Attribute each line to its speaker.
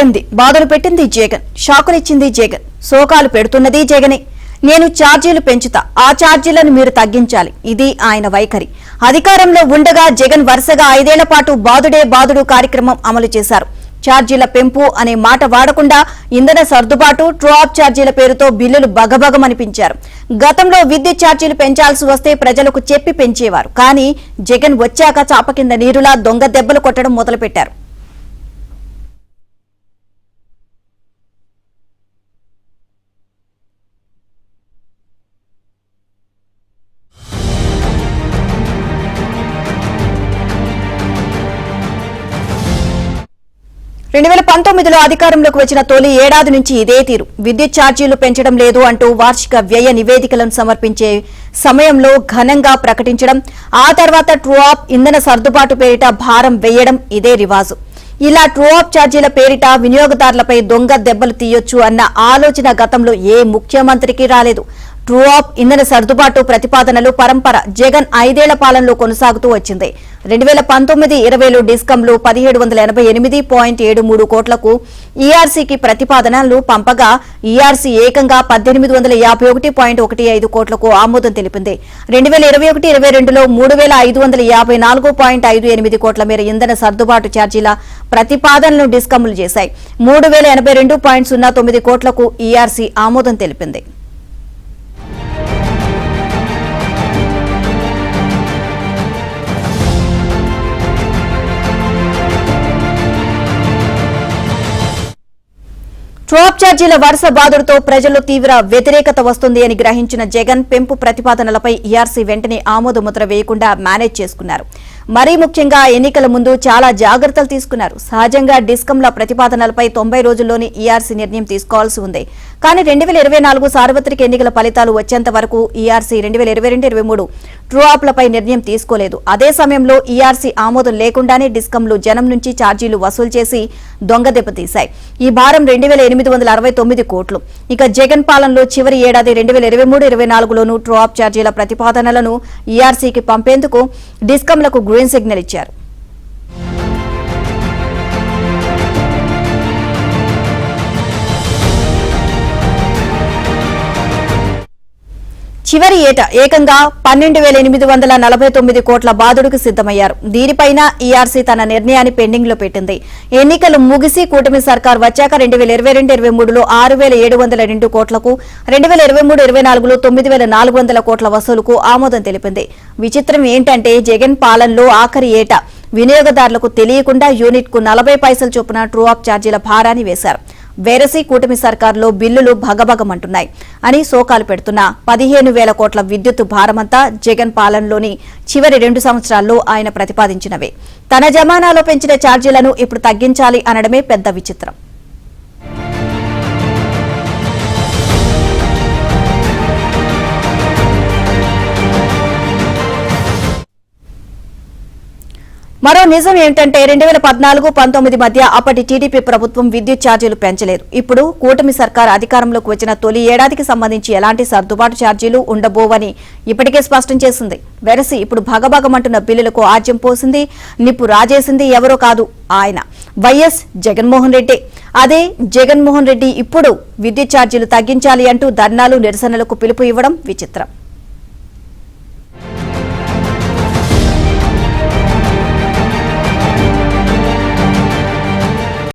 Speaker 1: జగన్ది బాధలు పెట్టింది జగన్, షాకులిచ్చింది జగన్, శోకాలు పెడుతున్నది జగనే. నేను ఛార్జీలు పెంచుతా, ఆ ఛార్జీలను మీరు తగ్గించాలి, ఇది ఆయన వైఖరి. అధికారంలో ఉండగా జగన్ వరుసగా 5 ఏళ్ల పాటు బాదుడే బాదుడు కార్యక్రమం అమలు చేశారు. ఛార్జీల పెంపు అనే మాట వాడకుండా ఇంధన సర్దుబాటు, ట్రూ అప్ ఛార్జీల పేరుతో బిల్లులు బగబగమనిపించారు. గతంలో విద్యుత్ ఛార్జీలు పెంచాల్సి వస్తే ప్రజలకు చెప్పి పెంచేవారు. కానీ జగన్ వచ్చాక చాప కింద నీరులా దొంగ దెబ్బలు కొట్టడం మొదలుపెట్టారు. రెండు 2019లో అధికారంలోకి వచ్చిన తొలి ఏడాది నుంచి ఇదే తీరు. విద్యుత్ ఛార్జీలు పెంచడం లేదు అంటూ వార్షిక వ్యయ నివేదికలను సమర్పించే సమయంలో ఘనంగా ప్రకటించడం, ఆ తర్వాత ట్రూ అప్, ఇంధన సర్దుబాటు పేరిట భారం వేయడం ఇదే రివాజు. ఇలా ట్రూ అప్ ఛార్జీల పేరిట వినియోగదారులపై దొంగ దెబ్బలు తీయొచ్చు అన్న ఆలోచన గతంలో ఏ ముఖ్యమంత్రికి రాలేదు. ట్రూ అప్, ఇంధన సర్దుబాటు ప్రతిపాదనలు పరంపర జగన్ 5 ఏళ్ల పాలనలో కొనసాగుతూ వచ్చింది. 2019-20లో డిస్కంలు 1788.73 కోట్లకు ఈఆర్సీకి ప్రతిపాదనలు పంపగా ఈఆర్సీ ఏకంగా 1851.15 కోట్లకు ఆమోదం తెలిపింది. 2021-22లో 3554.58 కోట్ల మేర ఇంధన సర్దుబాటు ఛార్జీల ప్రతిపాదనలను డిస్కంలు చేశాయి. 3082.09 కోట్లకు ఈఆర్సీ ఆమోదం తెలిపింది. ట్రూ అప్ ఛార్జీల వరుస బాధుడుతో ప్రజల్లో తీవ్ర వ్యతిరేకత వస్తుంది అని గ్రహించిన జగన్ పెంపు ప్రతిపాదనలపై ఈఆర్సీ వెంటనే ఆమోద ముద్ర వేయకుండా మేనేజ్ చేసుకున్నారు. మరీ ముఖ్యంగా ఎన్నికల ముందు చాలా జాగ్రత్తలు తీసుకున్నారు. సహజంగా డిస్కంల ప్రతిపాదనలపై 90 రోజుల్లోనే ఈఆర్సీ నిర్ణయం తీసుకోవాల్సి ఉంది. కానీ 2024 సార్వత్రిక ఎన్నికల ఫలితాలు వచ్చేంత వరకు ఈఆర్సీ 2022-23 ట్రూ అప్లపై నిర్ణయం తీసుకోలేదు. అదే సమయంలో ఈఆర్సీ ఆమోదం లేకుండానే డిస్కంలు జనం నుంచి ఛార్జీలు వసూలు చేసి దొంగ దెబ్బతీశాయి. ఈ భారం 2869 కోట్లు. ఇక జగన్ పాలనలో చివరి ఏడాది 2023-24లోనూ ట్రూ అప్ ఛార్జీల ప్రతిపాదనలను ఈఆర్సీకి పంపేందుకు డిస్కంలకు గ్రీన్ సిగ్నల్ ఇచ్చారు. చివరి ఏటా ఏకంగా 12,849 కోట్ల బాదుడుకు సిద్దమయ్యారు. దీనిపైన ఈఆర్సీ తన నిర్ణయాన్ని పెండింగ్ లో పెట్టింది. ఎన్నికలు ముగిసి కూటమి సర్కార్ వచ్చాక 2022-23లో 6,702 కోట్లకు, 2023-24లో 9,400 కోట్ల వసూలుకు ఆమోదం తెలిపింది. విచిత్రం ఏంటంటే జగన్ పాలనలో ఆఖరి ఏటా వినియోగదారులకు తెలియకుండా యూనిట్ కు 40 పైసలు చొప్పున ట్రూ అప్ ఛార్జీల భారాన్ని వేశారు. వేరసి కూటమి సర్కారులో బిల్లులు భగభగమంటున్నాయి అని శోకాలు పెడుతున్న 15,000 కోట్ల విద్యుత్ భారమంతా జగన్ పాలనలోని చివరి 2 సంవత్సరాల్లో ఆయన ప్రతిపాదించినవే. తన జమానాలో పెంచిన ఛార్జీలను ఇప్పుడు తగ్గించాలి అనడమే పెద్ద విచిత్రం. మరో నిజం ఏంటంటే 2014-19 మధ్య అప్పటి టీడీపీ ప్రభుత్వం విద్యుత్ ఛార్జీలు పెంచలేదు. ఇప్పుడు కూటమి సర్కార్ అధికారంలోకి వచ్చిన తొలి ఏడాదికి సంబంధించి ఎలాంటి సర్దుబాటు ఛార్జీలు ఉండబోవని ఇప్పటికే స్పష్టం చేసింది. వెరసి ఇప్పుడు భగభగమంటున్న బిల్లులకు ఆజ్యం పోసింది, నిప్పు రాజేసింది ఎవరో కాదు, ఆయన వైఎస్ జగన్మోహన్ రెడ్డి. అదే జగన్మోహన్ రెడ్డి ఇప్పుడు విద్యుత్ ఛార్జీలు తగ్గించాలి అంటూ ధర్నాలు, నిరసనలకు పిలుపు ఇవ్వడం విచిత్రం.